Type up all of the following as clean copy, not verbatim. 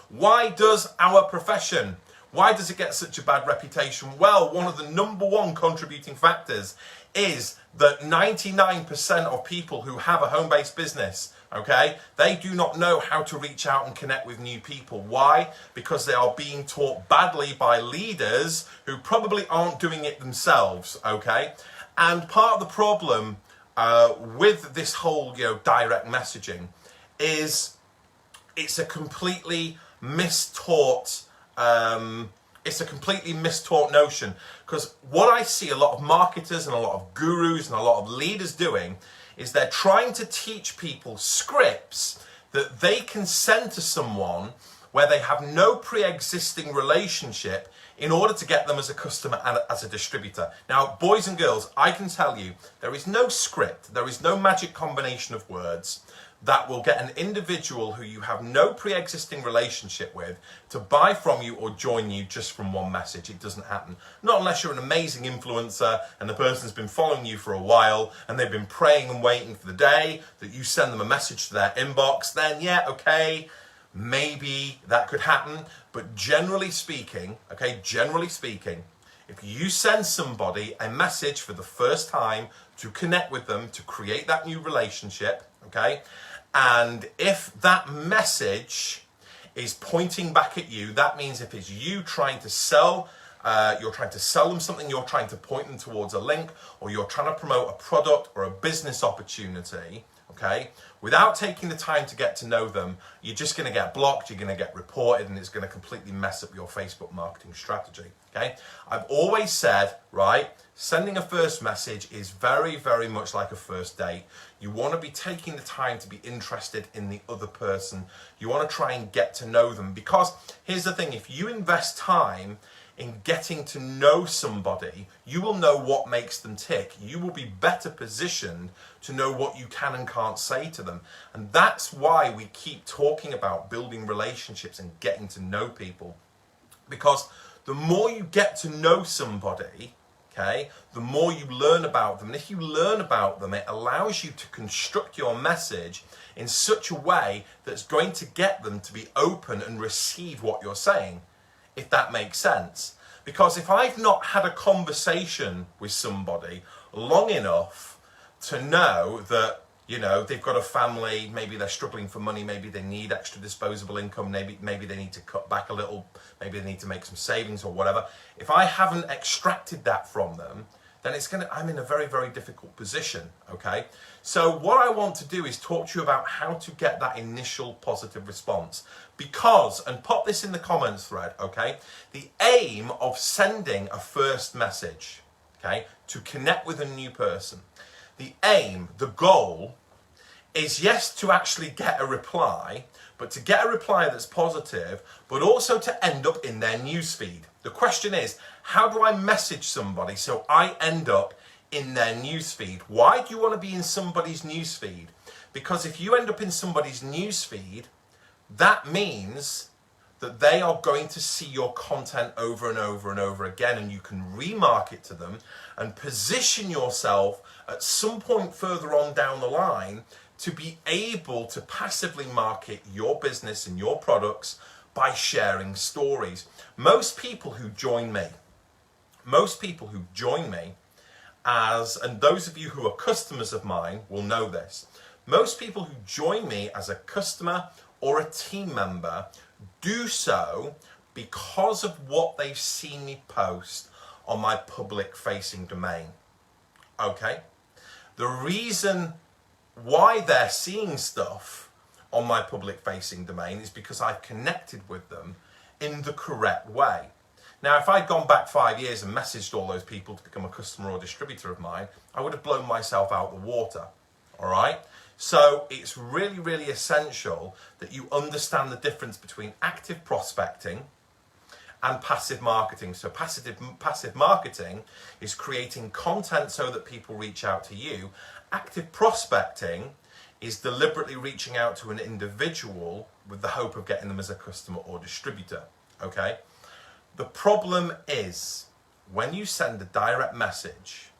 Why does our profession, why does it get such a bad reputation? Well, one of the number one contributing factors is that 99% of people who have a home-based business, okay, they do not know how to reach out and connect with new people. Why? Because they are being taught badly by leaders who probably aren't doing it themselves, okay? And part of the problem with this whole, direct messaging is it's a completely mistaught notion, because what I see a lot of marketers and a lot of gurus and a lot of leaders doing is they're trying to teach people scripts that they can send to someone where they have no pre-existing relationship in order to get them as a customer and as a distributor. Now, boys and girls, I can tell you, there is no script, there is no magic combination of words that will get an individual who you have no pre-existing relationship with to buy from you or join you just from one message. It doesn't happen. Not unless you're an amazing influencer and the person's been following you for a while and they've been praying and waiting for the day that you send them a message to their inbox. Then yeah, okay, maybe that could happen. But generally speaking, if you send somebody a message for the first time to connect with them, to create that new relationship, okay, and if that message is pointing back at you, that means if it's you trying to sell, you're trying to sell them something, you're trying to point them towards a link, or you're trying to promote a product or a business opportunity, okay, without taking the time to get to know them, you're just going to get blocked, you're going to get reported, and it's going to completely mess up your Facebook marketing strategy, okay? I've always said, right, sending a first message is very, very much like a first date. You want to be taking the time to be interested in the other person. You want to try and get to know them, because here's the thing, if you invest time in getting to know somebody, you will know what makes them tick. You will be better positioned to know what you can and can't say to them. And that's why we keep talking about building relationships and getting to know people. Because the more you get to know somebody, okay, the more you learn about them. And if you learn about them, it allows you to construct your message in such a way that's going to get them to be open and receive what you're saying, if that makes sense. Because if I've not had a conversation with somebody long enough to know that, they've got a family, maybe they're struggling for money, maybe they need extra disposable income, maybe they need to cut back a little, maybe they need to make some savings or whatever. If I haven't extracted that from them, then I'm in a very, very difficult position, okay? So what I want to do is talk to you about how to get that initial positive response. Because, and pop this in the comments thread, okay? The aim of sending a first message, okay, to connect with a new person, the aim, the goal, is yes, to actually get a reply, but to get a reply that's positive, but also to end up in their newsfeed. The question is, how do I message somebody so I end up in their newsfeed? Why do you want to be in somebody's newsfeed? Because if you end up in somebody's newsfeed, that means that they are going to see your content over and over and over again, and you can remarket to them and position yourself at some point further on down the line to be able to passively market your business and your products by sharing stories. Most people who join me, and those of you who are customers of mine will know this, most people who join me as a customer or a team member do so because of what they've seen me post on my public facing domain, okay? The reason why they're seeing stuff on my public facing domain is because I've connected with them in the correct way. Now, if I'd gone back 5 years and messaged all those people to become a customer or distributor of mine, I would have blown myself out the water, all right? So it's really, really essential that you understand the difference between active prospecting and passive marketing. So passive marketing is creating content so that people reach out to you. Active prospecting is deliberately reaching out to an individual with the hope of getting them as a customer or distributor, okay? The problem is when you send a direct message,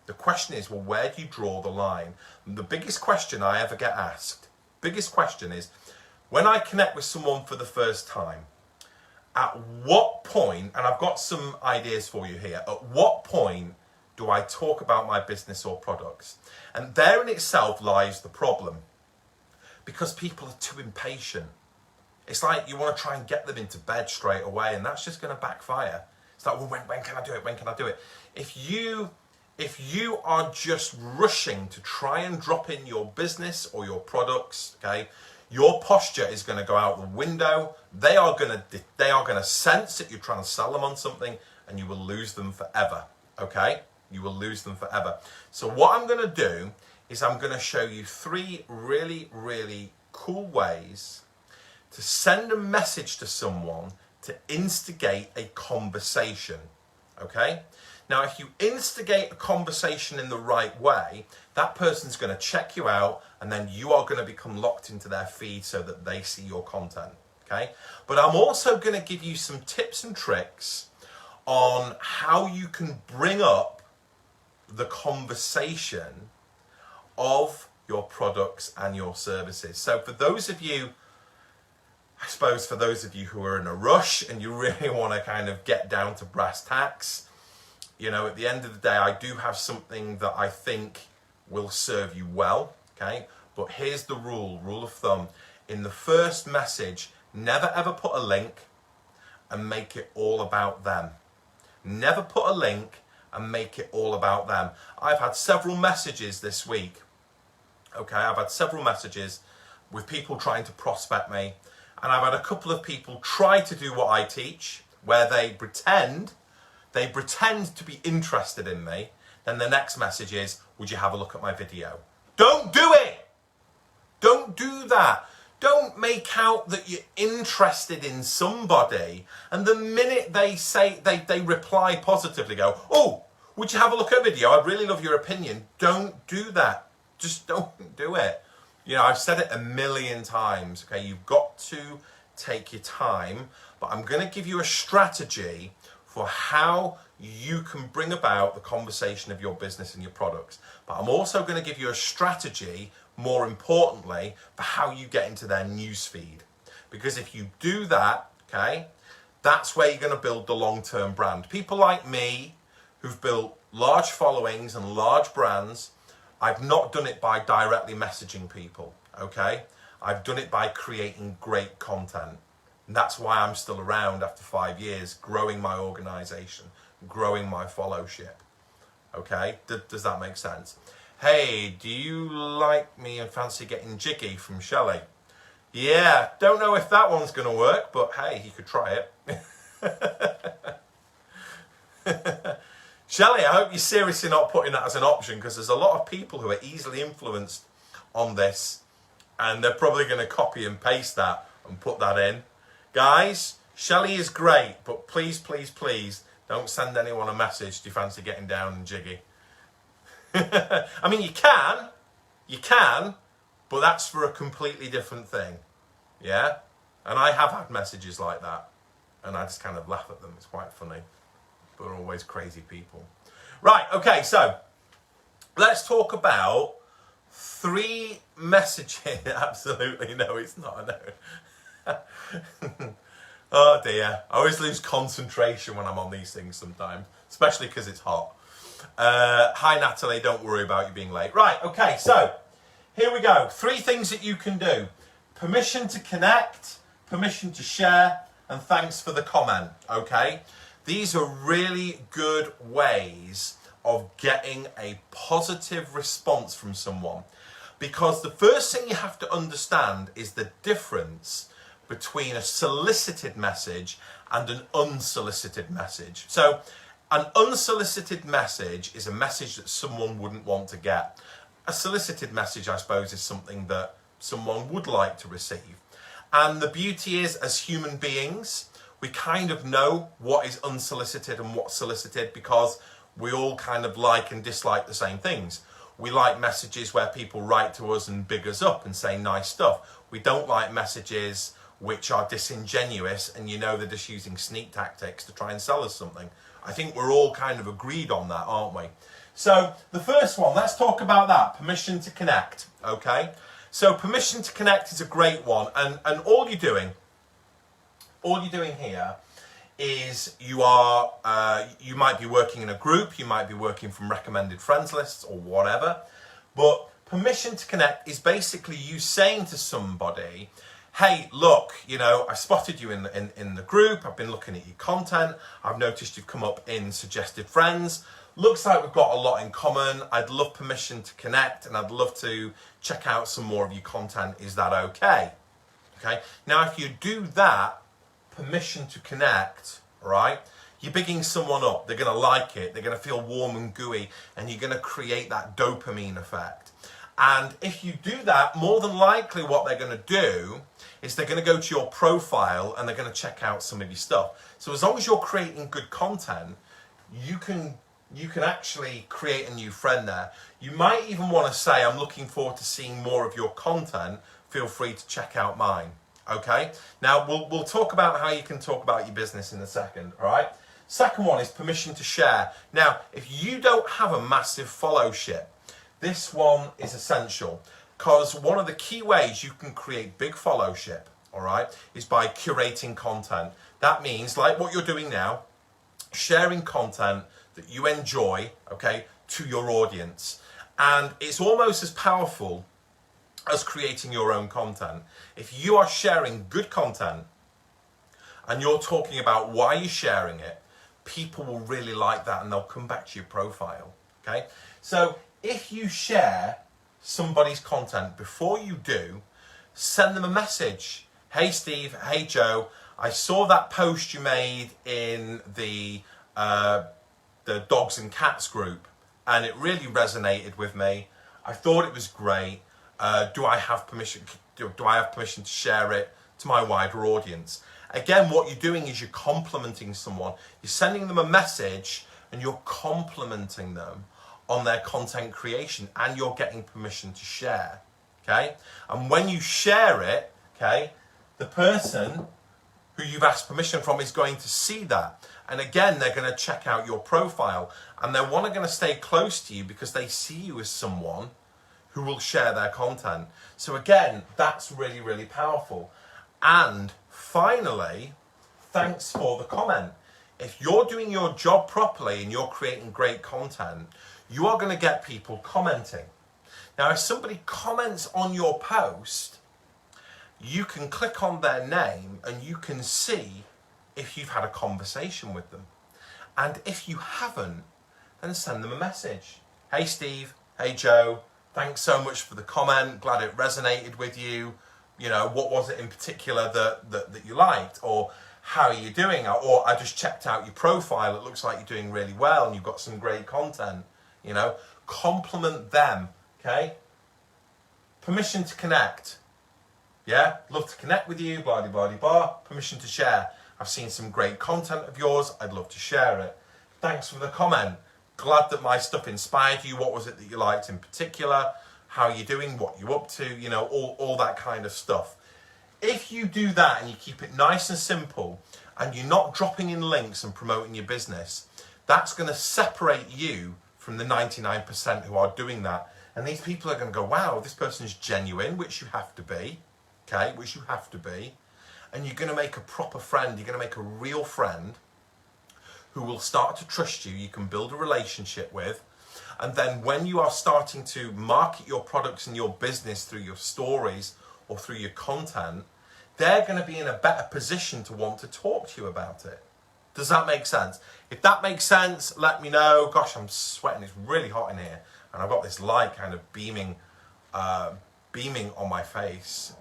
the question is, well, where do you draw the line? And the biggest question I ever get asked, is, when I connect with someone for the first time, at what point, and I've got some ideas for you here, at what point do I talk about my business or products? And there in itself lies the problem, because people are too impatient. It's like you want to try and get them into bed straight away, and that's just going to backfire. It's like, well, when can I do it? When can I do it? If you are just rushing to try and drop in your business or your products, okay, your posture is going to go out the window. They are going to sense that you're trying to sell them on something, and you will lose them forever. Okay, you will lose them forever. So what I'm going to do is I'm going to show you 3 really, really cool ways to send a message to someone to instigate a conversation. Okay. Now, if you instigate a conversation in the right way, that person's going to check you out, and then you are going to become locked into their feed so that they see your content, okay? But I'm also going to give you some tips and tricks on how you can bring up the conversation of your products and your services. So for those of you, I suppose for those of you who are in a rush and you really want to kind of get down to brass tacks, you know, at the end of the day, I do have something that I think will serve you well, okay? But here's the rule of thumb. In the first message, never ever put a link and make it all about them. Never put a link and make it all about them. I've had several messages this week, okay? I've had several messages with people trying to prospect me, and I've had a couple of people try to do what I teach, where they pretend to be interested in me. Then the next message is, would you have a look at my video? Don't do it! Don't do that. Don't make out that you're interested in somebody, and the minute they say, they reply positively, go, oh, would you have a look at a video? I'd really love your opinion. Don't do that. Just don't do it. You know, I've said it a million times, okay? You've got to take your time, but I'm going to give you a strategy for how you can bring about the conversation of your business and your products. But I'm also going to give you a strategy, more importantly, for how you get into their newsfeed. Because if you do that, okay, that's where you're going to build the long-term brand. People like me who've built large followings and large brands, I've not done it by directly messaging people, okay? I've done it by creating great content. And that's why I'm still around after 5 years, growing my organization, growing my followship. Okay, does that make sense? Hey, do you like me and fancy getting jiggy from Shelley? Yeah, don't know if that one's going to work, but hey, you could try it. Shelley, I hope you're seriously not putting that as an option, because there's a lot of people who are easily influenced on this, and they're probably going to copy and paste that and put that in. Guys, Shelley is great, but please, please, please don't send anyone a message, do you fancy getting down and jiggy? I mean, you can, but that's for a completely different thing, yeah? And I have had messages like that, and I just kind of laugh at them. It's quite funny, but they're always crazy people. Right, okay, so let's talk about 3 messages. Absolutely, no, it's not a no. Oh dear, I always lose concentration when I'm on these things sometimes, especially because it's hot. Hi Natalie, don't worry about you being late. Right, okay, so here we go. 3 things that you can do. Permission to connect, permission to share, and thanks for the comment, okay? These are really good ways of getting a positive response from someone, because the first thing you have to understand is the difference between a solicited message and an unsolicited message. So an unsolicited message is a message that someone wouldn't want to get. A solicited message, I suppose, is something that someone would like to receive. And the beauty is, as human beings, we kind of know what is unsolicited and what's solicited, because we all kind of like and dislike the same things. We like messages where people write to us and big us up and say nice stuff. We don't like messages which are disingenuous and you know they're just using sneak tactics to try and sell us something. I think we're all kind of agreed on that, aren't we? So the first one, let's talk about that, permission to connect, okay? So permission to connect is a great one, and all you're doing here is you might be working in a group, you might be working from recommended friends lists or whatever, but permission to connect is basically you saying to somebody, hey, look, I spotted you in the group, I've been looking at your content, I've noticed you've come up in suggested friends, looks like we've got a lot in common, I'd love permission to connect and I'd love to check out some more of your content, is that okay? Okay, now if you do that, permission to connect, right, you're bigging someone up, they're going to like it, they're going to feel warm and gooey, and you're going to create that dopamine effect. And if you do that, more than likely what they're going to do is they're going to go to your profile and they're going to check out some of your stuff. So as long as you're creating good content, you can actually create a new friend there. You might even want to say, I'm looking forward to seeing more of your content, feel free to check out mine. Okay, now we'll talk about how you can talk about your business in a second, all right? Second one is permission to share. Now, if you don't have a massive followership, this one is essential, because one of the key ways you can create big followership, all right, is by curating content. That means, like what you're doing now, sharing content that you enjoy, okay, to your audience. And it's almost as powerful as creating your own content. If you are sharing good content and you're talking about why you're sharing it, people will really like that and they'll come back to your profile, okay? So if you share somebody's content, before you do, send them a message. Hey Steve, hey Joe, I saw that post you made in the dogs and cats group and it really resonated with me. I thought it was great. Do I have permission to share it to my wider audience? Again, what you're doing is you're complimenting someone. You're sending them a message and you're complimenting them on their content creation, and you're getting permission to share, okay? And when you share it, okay, the person who you've asked permission from is going to see that. And again, they're going to check out your profile and they're going to stay close to you because they see you as someone who will share their content. So again, that's really, really powerful. And finally, thanks for the comment. If you're doing your job properly and you're creating great content, you are going to get people commenting. Now, if somebody comments on your post, you can click on their name and you can see if you've had a conversation with them. And if you haven't, then send them a message. Hey Steve, hey Joe, thanks so much for the comment, glad it resonated with you. What was it in particular that you liked? Or how are you doing? Or I just checked out your profile, it looks like you're doing really well and you've got some great content. Compliment them, okay? Permission to connect. Yeah, love to connect with you, blah, blah, blah, blah. Permission to share. I've seen some great content of yours, I'd love to share it. Thanks for the comment. Glad that my stuff inspired you. What was it that you liked in particular? How are you doing? What you're up to? All that kind of stuff. If you do that and you keep it nice and simple and you're not dropping in links and promoting your business, that's going to separate you from the 99% who are doing that. And these people are going to go, wow, this person's genuine, which you have to be, okay, which you have to be. And you're going to make a proper friend, you're going to make a real friend who will start to trust you, you can build a relationship with. And then when you are starting to market your products and your business through your stories or through your content, they're going to be in a better position to want to talk to you about it. Does that make sense? If that makes sense, let me know. Gosh, I'm sweating. It's really hot in here. And I've got this light kind of beaming on my face.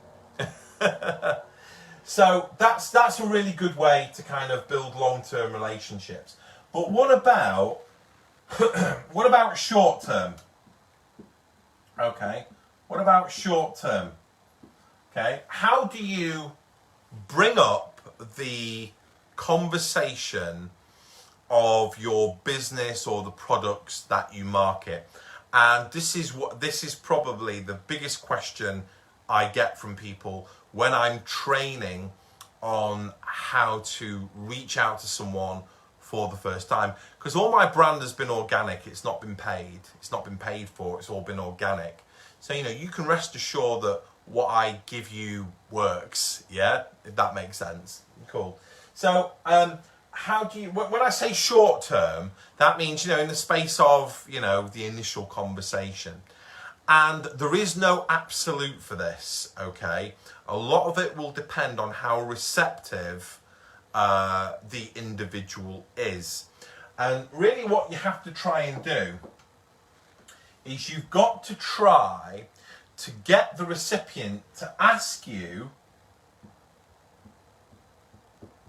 So that's a really good way to kind of build long-term relationships. But what about short-term? Okay. What about short-term? Okay. How do you bring up the conversation of your business or the products that you market? And this is probably the biggest question I get from people when I'm training on how to reach out to someone for the first time. Because all my brand has been organic, it's not been paid. It's not been paid for, it's all been organic. So, you can rest assured that what I give you works, yeah, if that makes sense. Cool. So, how do you, when I say short term, that means, in the space of, the initial conversation. And there is no absolute for this, okay? A lot of it will depend on how receptive the individual is. And really what you have to try and do is you've got to try to get the recipient to ask you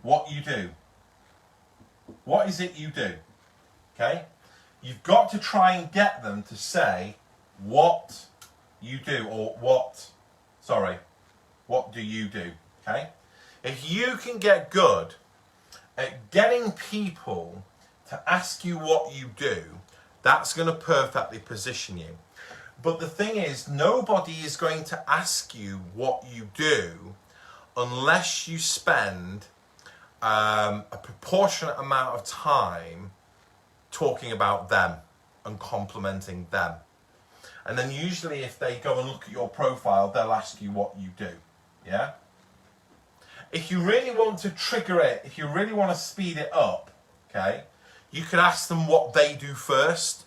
what you do. What is it you do? Okay? You've got to try and get them to say what you do, or what do you do? Okay? If you can get good at getting people to ask you what you do, that's going to perfectly position you. But the thing is, nobody is going to ask you what you do unless you spend a proportionate amount of time talking about them and complimenting them. And then usually if they go and look at your profile, they'll ask you what you do. Yeah? If you really want to trigger it, if you really want to speed it up, okay, you could ask them what they do first.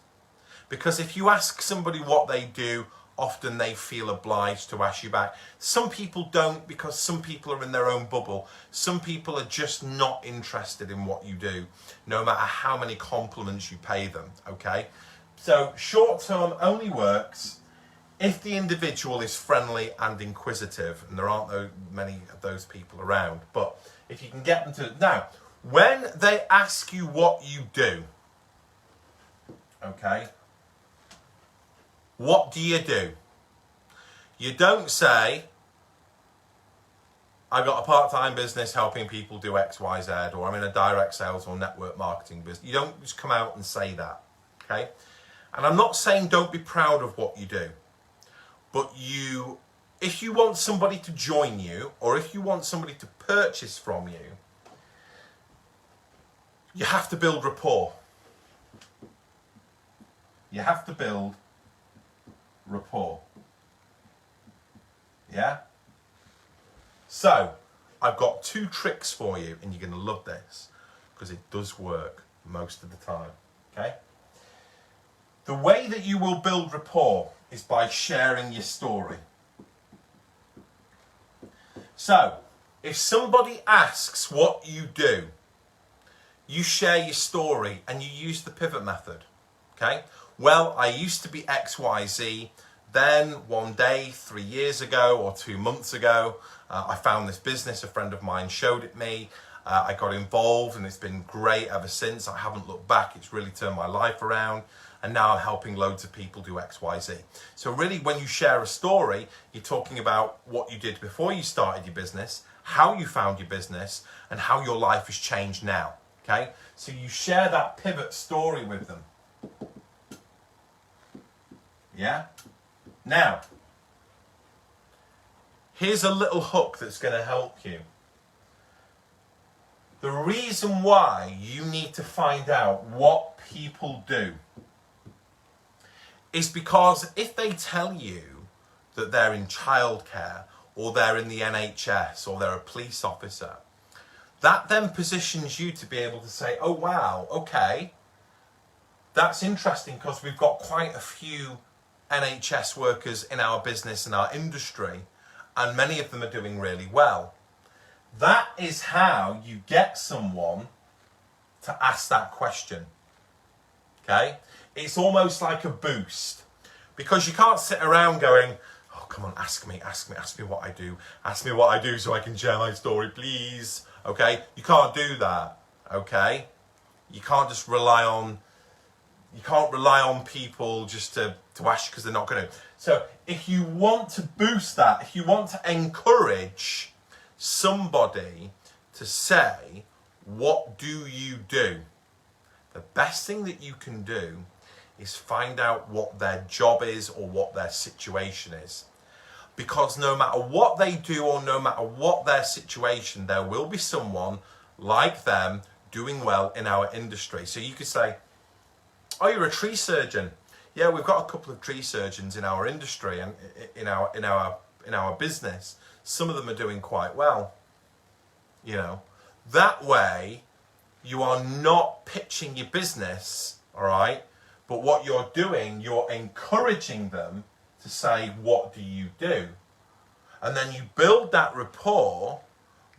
Because if you ask somebody what they do, often they feel obliged to ask you back. Some people don't, because some people are in their own bubble. Some people are just not interested in what you do, no matter how many compliments you pay them, okay? So short term only works if the individual is friendly and inquisitive, and there aren't many of those people around. But if you can get them to... Now, when they ask you what you do, okay, what do? You don't say, I've got a part-time business helping people do X, Y, Z, or I'm in a direct sales or network marketing business. You don't just come out and say that, okay? And I'm not saying don't be proud of what you do, but if you want somebody to join you, or if you want somebody to purchase from you, you have to build rapport. You have to build rapport. Yeah? So, I've got 2 tricks for you, and you're going to love this, because it does work most of the time. Okay? The way that you will build rapport is by sharing your story. So, if somebody asks what you do, you share your story and you use the pivot method. Okay? Well, I used to be XYZ, then one day, 3 years ago or 2 months ago, I found this business, a friend of mine showed it me, I got involved and it's been great ever since. I haven't looked back, it's really turned my life around, and now I'm helping loads of people do XYZ. So really when you share a story, you're talking about what you did before you started your business, how you found your business, and how your life has changed now. Okay? So you share that pivot story with them. Yeah? Now, here's a little hook that's going to help you. The reason why you need to find out what people do is because if they tell you that they're in childcare, or they're in the NHS, or they're a police officer, that then positions you to be able to say, oh wow, okay, that's interesting because we've got quite a few NHS workers in our business and our industry, and many of them are doing really well. That is how you get someone to ask that question. Okay? It's almost like a boost, because you can't sit around going, oh, come on, ask me what I do. Ask me what I do so I can share my story, please. Okay? You can't do that. Okay? You can't just rely on people just to ask because they're not going to. So if you want to boost that, if you want to encourage somebody to say, what do you do? The best thing that you can do is find out what their job is or what their situation is. Because no matter what they do or no matter what their situation, there will be someone like them doing well in our industry. So you could say, oh, you're a tree surgeon. yeah, we've got a couple of tree surgeons in our industry and in our business. Some of them are doing quite well. You know, that way you are not pitching your business, all right? But what you're doing, you're encouraging them to say, what do you do? And then you build that rapport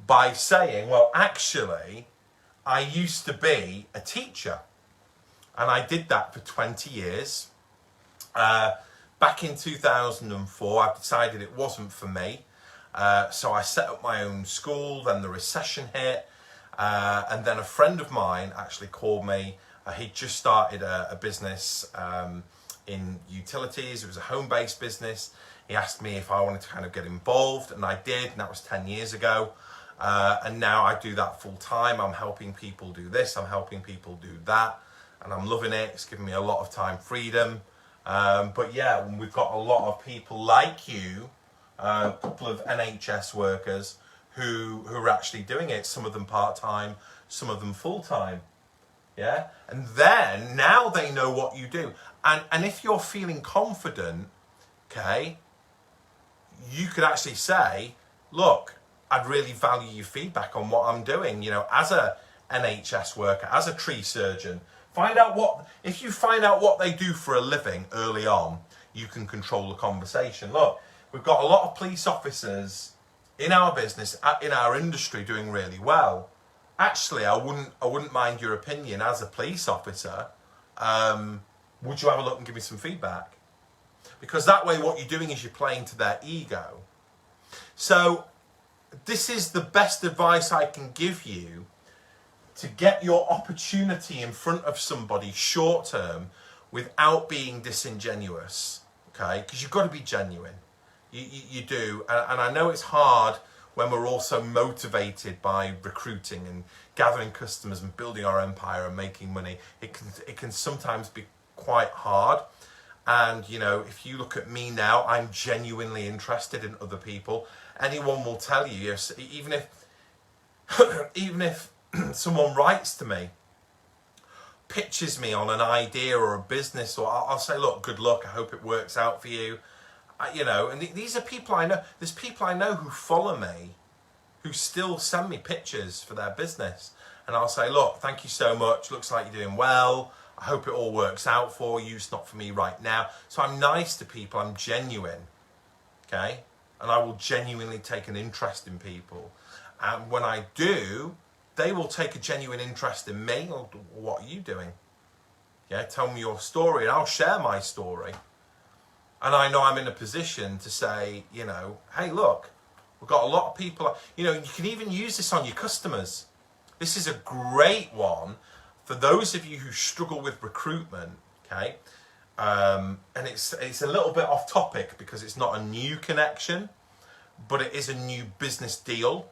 by saying, well, actually, I used to be a teacher. And I did that for 20 years. Back in 2004, I decided it wasn't for me. So I set up my own school, then the recession hit. And then a friend of mine actually called me. He'd just started a business in utilities. It was a home-based business. He asked me if I wanted to kind of get involved, and I did, and that was 10 years ago. And now I do that full time. I'm helping people do this, I'm helping people do that, and I'm loving it. It's giving me a lot of time freedom. But yeah, we've got a lot of people like you, a couple of NHS workers who are actually doing it, some of them part-time, some of them full-time. Yeah, and then now they know what you do. And if you're feeling confident, okay, you could actually say, look, I'd really value your feedback on what I'm doing, you know, as a NHS worker, as a tree surgeon. If you find out what they do for a living early on, you can control the conversation. Look, we've got a lot of police officers in our business, in our industry, doing really well. Actually, I wouldn't mind your opinion as a police officer. Would you have a look and give me some feedback? Because that way what you're doing is you're playing to their ego. So this is the best advice I can give you to get your opportunity in front of somebody short term without being disingenuous. Okay? Because you've got to be genuine. You do. And I know it's hard when we're also motivated by recruiting and gathering customers and building our empire and making money. It can sometimes be quite hard. And, you know, if you look at me now, I'm genuinely interested in other people. Anyone will tell you, yes, even if someone writes to me, pitches me on an idea or a business, or I'll say, look, good luck, I hope it works out for you. You know, and these are people I know. There's people I know who follow me, who still send me pictures for their business. And I'll say, look, thank you so much. Looks like you're doing well. I hope it all works out for you. It's not for me right now. So I'm nice to people. I'm genuine. Okay? And I will genuinely take an interest in people. And when I do, they will take a genuine interest in me. Or what are you doing? Yeah, tell me your story and I'll share my story. And I know I'm in a position to say, you know, hey, look, we've got a lot of people. You know, you can even use this on your customers. This is a great one for those of you who struggle with recruitment, okay? And it's a little bit off topic because it's not a new connection, but it is a new business deal.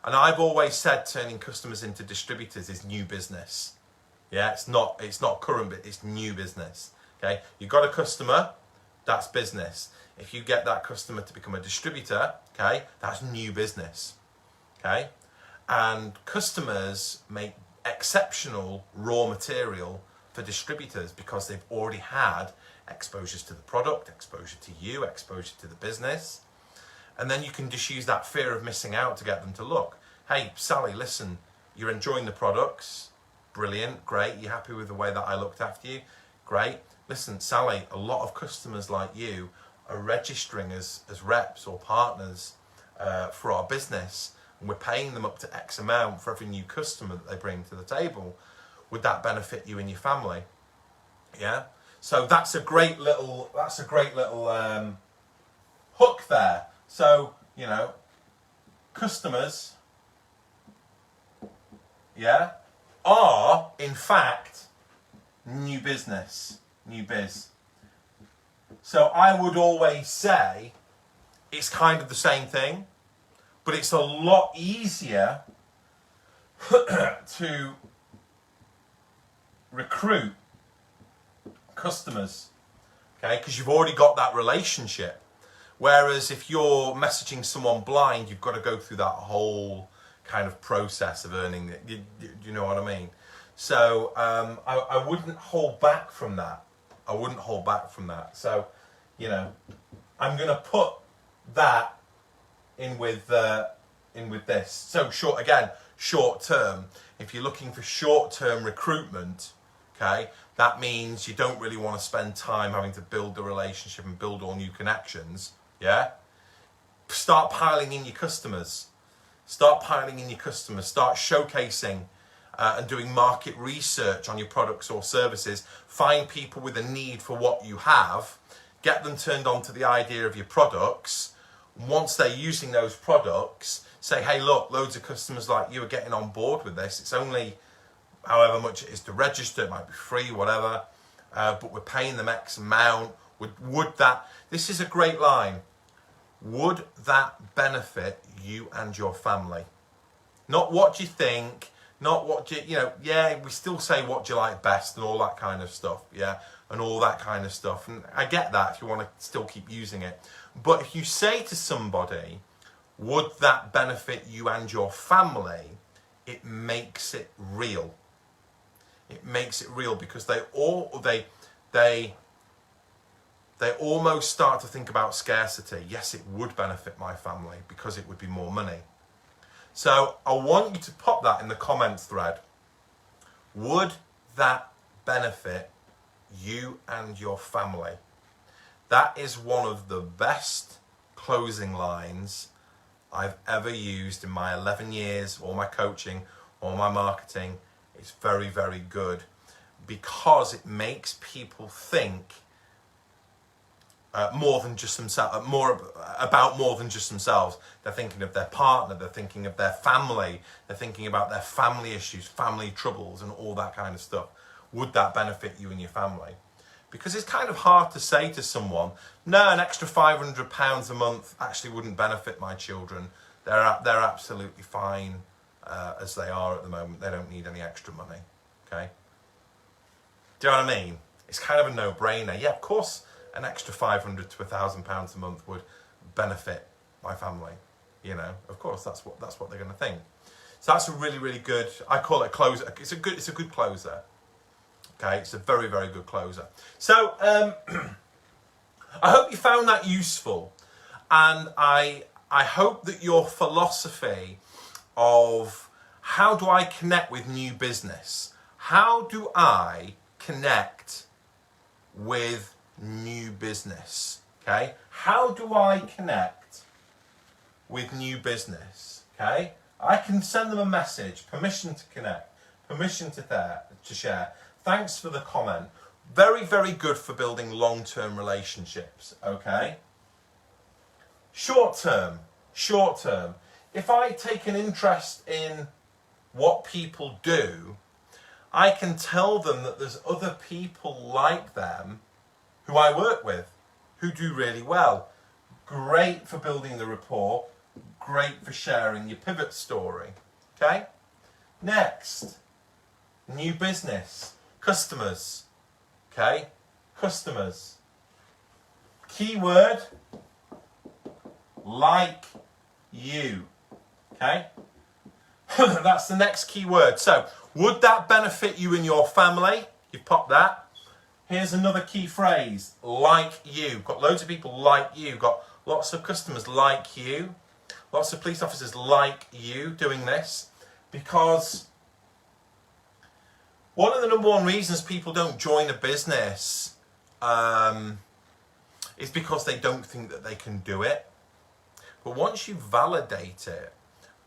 And I've always said turning customers into distributors is new business. Yeah, it's not current, but it's new business. Okay, you've got a customer, that's business. If you get that customer to become a distributor, okay, that's new business. Okay, and customers make exceptional raw material for distributors because they've already had exposures to the product, exposure to you, exposure to the business. And then you can just use that fear of missing out to get them to look. Hey, Sally, listen, you're enjoying the products. Brilliant, great. You're happy with the way that I looked after you? Great. Listen, Sally, a lot of customers like you are registering as reps or partners for our business. And we're paying them up to X amount for every new customer that they bring to the table. Would that benefit you and your family? Yeah. So that's a great little hook there. So, you know, customers, yeah, are in fact new business, new biz. So I would always say it's kind of the same thing, but it's a lot easier to recruit customers, okay, because you've already got that relationship. Whereas if you're messaging someone blind, you've got to go through that whole kind of process of earning it. You know what I mean? So I wouldn't hold back from that. I wouldn't hold back from that. So, you know, I'm going to put that in with this. So short term. If you're looking for short term recruitment, okay, that means you don't really want to spend time having to build the relationship and build all new connections. Yeah, start piling in your customers. Start piling in your customers. Start showcasing and doing market research on your products or services. Find people with a need for what you have. Get them turned on to the idea of your products. Once they're using those products, say, hey, look, loads of customers like you are getting on board with this. It's only however much it is to register. It might be free, whatever. But we're paying them X amount. Would that, this is a great line. Would that benefit you and your family? Not what do you think, not what do you, yeah, we still say what do you like best and all that kind of stuff, yeah, and all that kind of stuff. And I get that if you want to still keep using it. But if you say to somebody, would that benefit you and your family, it makes it real. It makes it real because they almost start to think about scarcity. Yes, it would benefit my family because it would be more money. So I want you to pop that in the comments thread. Would that benefit you and your family? That is one of the best closing lines I've ever used in my 11 years, all my coaching, all my marketing. It's very, very good because it makes people think more than just themselves, about more than just themselves. They're thinking of their partner, they're thinking of their family, they're thinking about their family issues, family troubles, and all that kind of stuff. Would that benefit you and your family? Because it's kind of hard to say to someone, no, an extra £500 a month actually wouldn't benefit my children. They're absolutely fine as they are at the moment. They don't need any extra money. Okay? Do you know what I mean? It's kind of a no-brainer. Yeah, of course, an extra £500 to £1,000 a month would benefit my family. You know, of course, that's what they're going to think. So that's a really, really good. I call it a closer. It's a good closer. Okay, it's a very, very good closer. So I hope you found that useful, and I hope that your philosophy of how do I connect with new business, how do I connect with new business, okay? How do I connect with new business, okay? I can send them a message, permission to connect, permission to share. Thanks for the comment. Very, very good for building long-term relationships, okay? Short term. If I take an interest in what people do, I can tell them that there's other people like them who I work with, who do really well. Great for building the rapport, great for sharing your pivot story, okay? Next, new business, customers, okay? Customers. Keyword, like you, okay? That's the next keyword. So, would that benefit you and your family? You've popped that. Here's another key phrase, like you. Got loads of people like you. Got lots of customers like you. Lots of police officers like you doing this. Because one of the number one reasons people don't join a business is because they don't think that they can do it. But once you validate it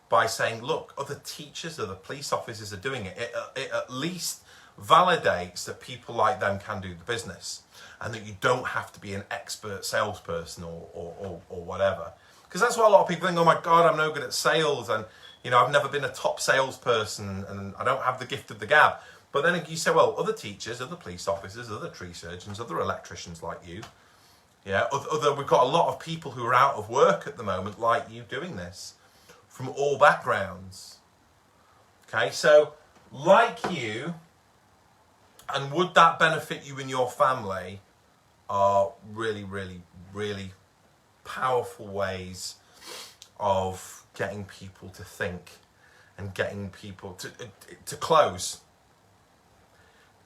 by saying, look, other teachers, other police officers are doing it, it at least validates that people like them can do the business and that you don't have to be an expert salesperson or whatever. Because that's what a lot of people think, oh my God, I'm no good at sales, and I've never been a top salesperson and I don't have the gift of the gab. But then you say, well, other teachers, other police officers, other tree surgeons, other electricians like you, yeah, we've got a lot of people who are out of work at the moment like you doing this from all backgrounds. Okay, so like you, and would that benefit you and your family, are really, really, really powerful ways of getting people to think and getting people to close.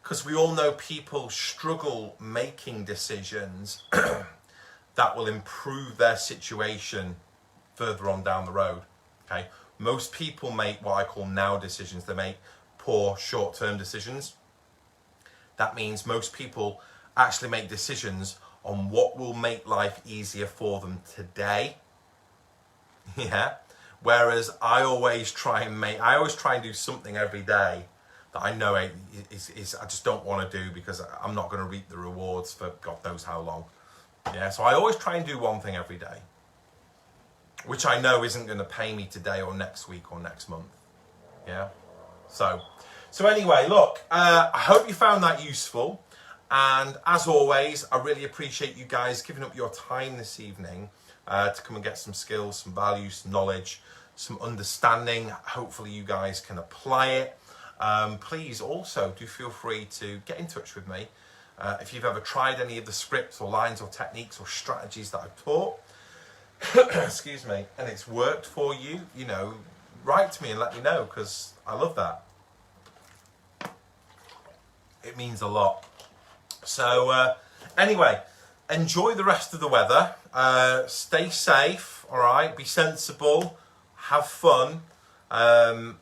Because we all know people struggle making decisions that will improve their situation further on down the road. Okay, most people make what I call now decisions. They make poor short-term decisions. That means most people actually make decisions on what will make life easier for them today. Yeah. Whereas I always try and do something every day that I know I just don't want to do because I'm not going to reap the rewards for God knows how long. Yeah. So I always try and do one thing every day, which I know isn't going to pay me today or next week or next month. Yeah. So anyway, look, I hope you found that useful. And as always, I really appreciate you guys giving up your time this evening to come and get some skills, some value, some knowledge, some understanding. Hopefully you guys can apply it. Please also do feel free to get in touch with me. If you've ever tried any of the scripts or lines or techniques or strategies that I've taught, excuse me, and it's worked for you, you know, write to me and let me know, because I love that. It means a lot. So anyway, enjoy the rest of the weather. Stay safe, all right? Be sensible. Have fun.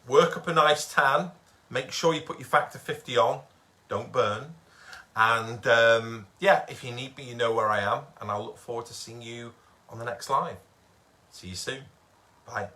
Work up a nice tan. Make sure you put your factor 50 on. Don't burn. And yeah, if you need me, you know where I am. And I'll look forward to seeing you on the next live. See you soon. Bye.